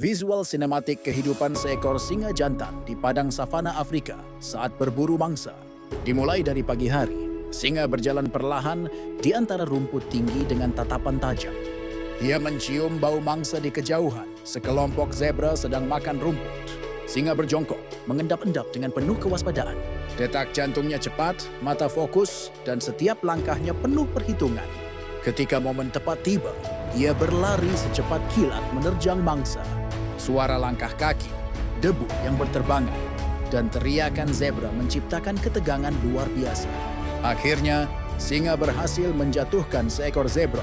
Visual sinematik kehidupan seekor singa jantan di padang savana Afrika saat berburu mangsa. Dimulai dari pagi hari, singa berjalan perlahan di antara rumput tinggi dengan tatapan tajam. Dia mencium bau mangsa di kejauhan. Sekelompok zebra sedang makan rumput. Singa berjongkok, mengendap-endap dengan penuh kewaspadaan. Detak jantungnya cepat, mata fokus, dan setiap langkahnya penuh perhitungan. Ketika momen tepat tiba, ia berlari secepat kilat menerjang mangsa. Suara langkah kaki, debu yang berterbangan, dan teriakan zebra menciptakan ketegangan luar biasa. Akhirnya, singa berhasil menjatuhkan seekor zebra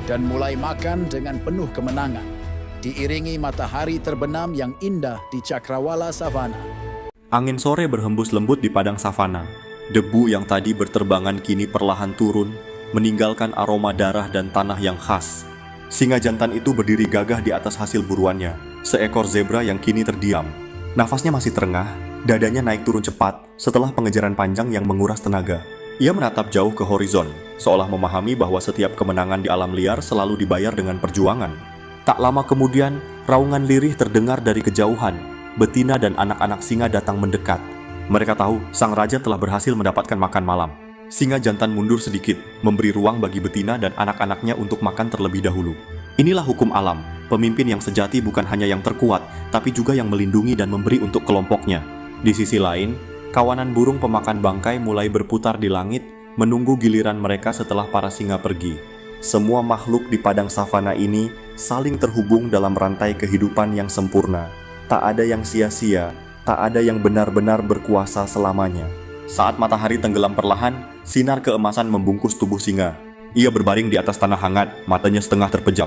dan mulai makan dengan penuh kemenangan, diiringi matahari terbenam yang indah di cakrawala savana. Angin sore berhembus lembut di padang savana. Debu yang tadi berterbangan kini perlahan turun, meninggalkan aroma darah dan tanah yang khas. Singa jantan itu berdiri gagah di atas hasil buruannya, seekor zebra yang kini terdiam. Nafasnya masih terengah, dadanya naik turun cepat setelah pengejaran panjang yang menguras tenaga. Ia menatap jauh ke horizon, seolah memahami bahwa setiap kemenangan di alam liar selalu dibayar dengan perjuangan. Tak lama kemudian, raungan lirih terdengar dari kejauhan. Betina dan anak-anak singa datang mendekat. Mereka tahu sang raja telah berhasil mendapatkan makan malam. Singa jantan mundur sedikit, memberi ruang bagi betina dan anak-anaknya untuk makan terlebih dahulu. Inilah hukum alam. Pemimpin yang sejati bukan hanya yang terkuat, tapi juga yang melindungi dan memberi untuk kelompoknya. Di sisi lain, kawanan burung pemakan bangkai mulai berputar di langit, menunggu giliran mereka setelah para singa pergi. Semua makhluk di padang savana ini saling terhubung dalam rantai kehidupan yang sempurna. Tak ada yang sia-sia, tak ada yang benar-benar berkuasa selamanya. Saat matahari tenggelam perlahan, sinar keemasan membungkus tubuh singa. Ia berbaring di atas tanah hangat, matanya setengah terpejam.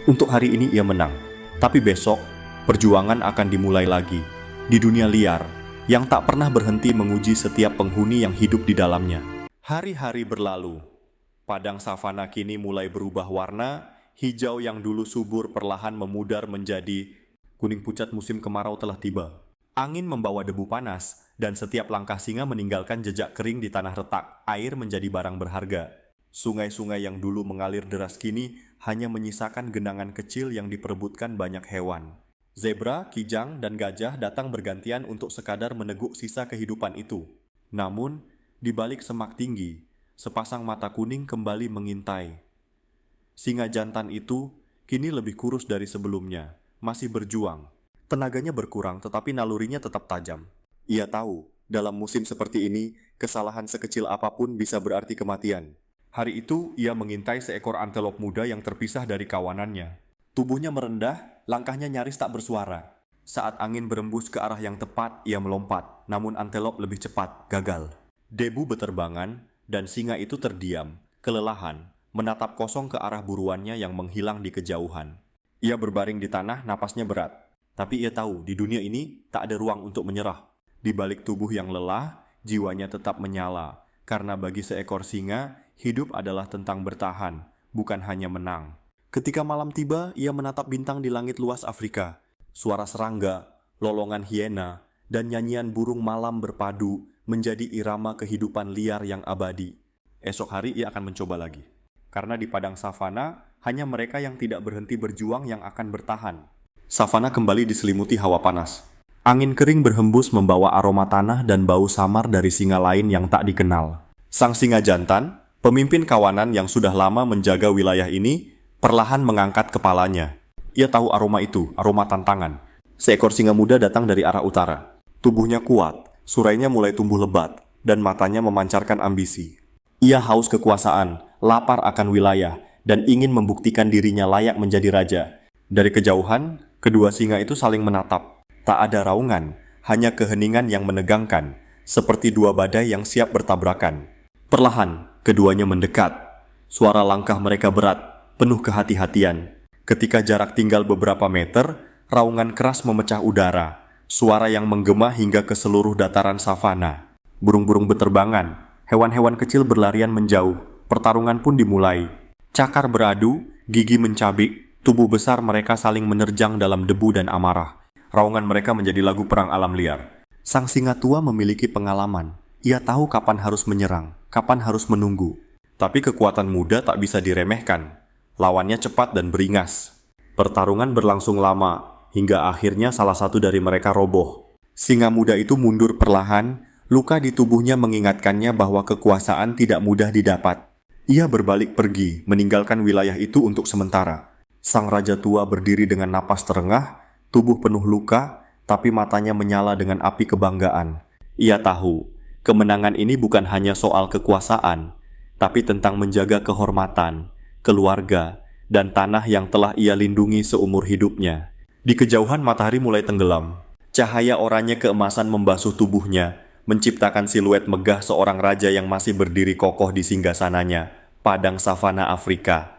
Untuk hari ini ia menang. Tapi besok, perjuangan akan dimulai lagi. Di dunia liar, yang tak pernah berhenti menguji setiap penghuni yang hidup di dalamnya. Hari-hari berlalu. Padang savana kini mulai berubah warna. Hijau yang dulu subur perlahan memudar menjadi kuning pucat. Musim kemarau telah tiba. Angin membawa debu panas, dan setiap langkah singa meninggalkan jejak kering di tanah retak. Air menjadi barang berharga. Sungai-sungai yang dulu mengalir deras kini hanya menyisakan genangan kecil yang diperebutkan banyak hewan. Zebra, kijang, dan gajah datang bergantian untuk sekadar meneguk sisa kehidupan itu. Namun, di balik semak tinggi, sepasang mata kuning kembali mengintai. Singa jantan itu kini lebih kurus dari sebelumnya, masih berjuang. Tenaganya berkurang tetapi nalurinya tetap tajam. Ia tahu, dalam musim seperti ini, kesalahan sekecil apapun bisa berarti kematian. Hari itu, ia mengintai seekor antelop muda yang terpisah dari kawanannya. Tubuhnya merendah, langkahnya nyaris tak bersuara. Saat angin berembus ke arah yang tepat, ia melompat, namun antelop lebih cepat, gagal. Debu beterbangan, dan singa itu terdiam, kelelahan, menatap kosong ke arah buruannya yang menghilang di kejauhan. Ia berbaring di tanah, napasnya berat. Tapi ia tahu, di dunia ini tak ada ruang untuk menyerah. Di balik tubuh yang lelah, jiwanya tetap menyala. Karena bagi seekor singa, hidup adalah tentang bertahan, bukan hanya menang. Ketika malam tiba, ia menatap bintang di langit luas Afrika. Suara serangga, lolongan hiena, dan nyanyian burung malam berpadu menjadi irama kehidupan liar yang abadi. Esok hari ia akan mencoba lagi. Karena di padang savana, hanya mereka yang tidak berhenti berjuang yang akan bertahan. Savana kembali diselimuti hawa panas. Angin kering berhembus membawa aroma tanah dan bau samar dari singa lain yang tak dikenal. Sang singa jantan, pemimpin kawanan yang sudah lama menjaga wilayah ini, perlahan mengangkat kepalanya. Ia tahu aroma itu, aroma tantangan. Seekor singa muda datang dari arah utara. Tubuhnya kuat, surainya mulai tumbuh lebat, dan matanya memancarkan ambisi. Ia haus kekuasaan, lapar akan wilayah, dan ingin membuktikan dirinya layak menjadi raja. Dari kejauhan, kedua singa itu saling menatap. Tak ada raungan, hanya keheningan yang menegangkan, seperti dua badai yang siap bertabrakan. Perlahan, keduanya mendekat. Suara langkah mereka berat, penuh kehati-hatian. Ketika jarak tinggal beberapa meter, raungan keras memecah udara. Suara yang menggema hingga ke seluruh dataran savana. Burung-burung beterbangan, hewan-hewan kecil berlarian menjauh. Pertarungan pun dimulai. Cakar beradu, gigi mencabik, tubuh besar mereka saling menerjang dalam debu dan amarah. Raungan mereka menjadi lagu perang alam liar. Sang singa tua memiliki pengalaman. Ia tahu kapan harus menyerang, kapan harus menunggu. Tapi kekuatan muda tak bisa diremehkan. Lawannya cepat dan beringas. Pertarungan berlangsung lama, hingga akhirnya salah satu dari mereka roboh. Singa muda itu mundur perlahan, luka di tubuhnya mengingatkannya bahwa kekuasaan tidak mudah didapat. Ia berbalik pergi, meninggalkan wilayah itu untuk sementara. Sang raja tua berdiri dengan napas terengah, tubuh penuh luka, tapi matanya menyala dengan api kebanggaan. Ia tahu, kemenangan ini bukan hanya soal kekuasaan, tapi tentang menjaga kehormatan, keluarga, dan tanah yang telah ia lindungi seumur hidupnya. Di kejauhan matahari mulai tenggelam. Cahaya oranye keemasan membasuh tubuhnya, menciptakan siluet megah seorang raja yang masih berdiri kokoh di singgasananya, padang savana Afrika.